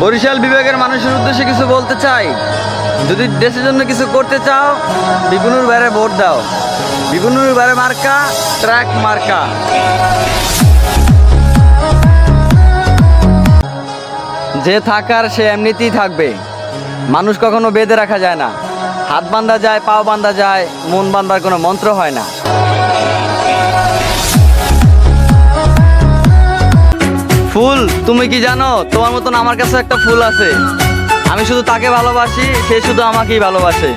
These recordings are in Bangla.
বরিশাল বিভাগের মানুষের উদ্দেশ্যে কিছু বলতে চাই, যদি দেশের জন্য কিছু করতে চাও বিপিনুর বাইরে ভোট দাও। বিপিনুর বাইরে মার্কা ট্রাক মার্কা। যে থাকার সে এমনিতেই থাকবে, মানুষ কখনো বেঁধে রাখা যায় না। হাত বাঁধা যায়, পাও বাঁধা যায়, মন বাঁধার কোনো মন্ত্র হয় না। ফুল, তুমি কি জানো তোমার মতন আমার কাছে একটা ফুল আছে। আমি শুধু তাকে ভালোবাসি, সে শুধু আমাকেই ভালোবাসে।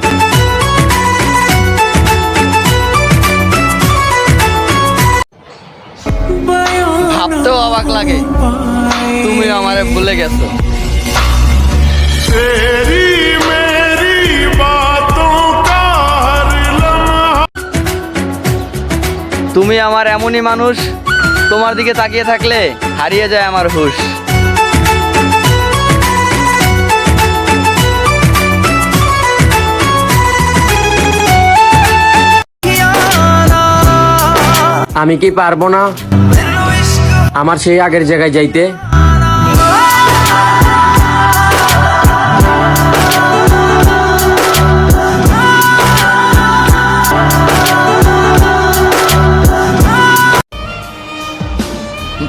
ভাবতেও অবাক লাগে, তুমি আমারে ভুলে গেছো। তুমি আমার এমনই মানুষ, তোমার দিকে তাকিয়ে থাকলে হারিয়ে যায় আমার হুঁশ। আমি কি পারবো না আমার সেই আগের জায়গায় যাইতে?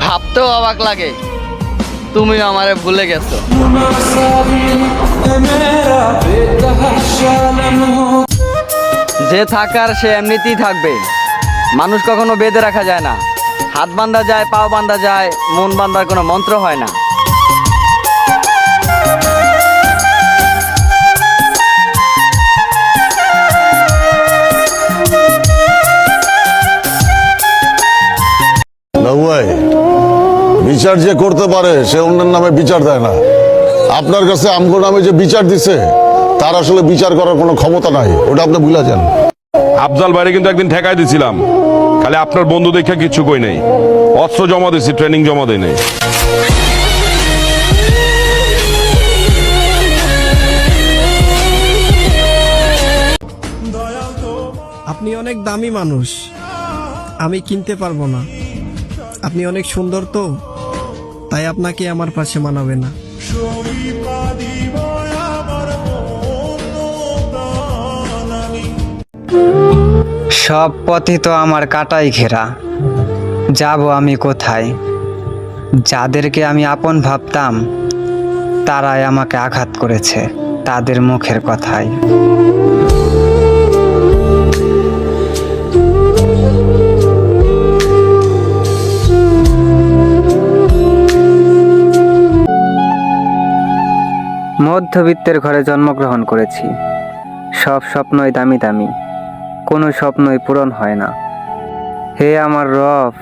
ভাবতেও অবাক লাগে, তুমি আমারে ভুলে গেছো। যে থাকার সে এমনিতেই থাকবে, মানুষ কখনো বেঁধে রাখা যায় না। হাত বাঁধা যায়, পাও বাঁধা যায়, মন বাঁধার কোনো মন্ত্র হয় না। বিচার যে করতে পারে সে অন্যের নামে বিচার দেয় না। আপনার কাছে আমগো নামে যে বিচার দিছে তার আসলে বিচার করার কোনো ক্ষমতা নাই, ওটা আপনি ভুলে যান। আফজাল ভাইরে কিন্তু একদিন ঠেকাই দিছিলাম, খালি আপনার বন্ধু দেখে কিচ্ছু কই নাই। অস্ত্র জমা দিছি, ট্রেনিং জমা দেয় নাই। আপনি অনেক দামি মানুষ, আমি কিনতে পারবো না। আপনি অনেক সুন্দর তো, তাই আপনাকে আমার পাশে মানাবে না। সব পথই তো আমার কাটাই ঘেরা, যাব আমি কোথায়? যাদেরকে আমি আপন ভাবতাম তারাই আমাকে আঘাত করেছে তাদের মুখের কথায়। মধ্যবিত্তের ঘরে জন্মগ্রহণ করেছি, সব স্বপ্নই দামি দামি, কোনো স্বপ্নই পূরণ হয় না। হে আমার রব,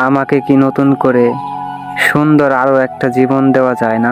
আমাকে কি নতুন করে সুন্দর আরও একটা জীবন দেওয়া যায় না?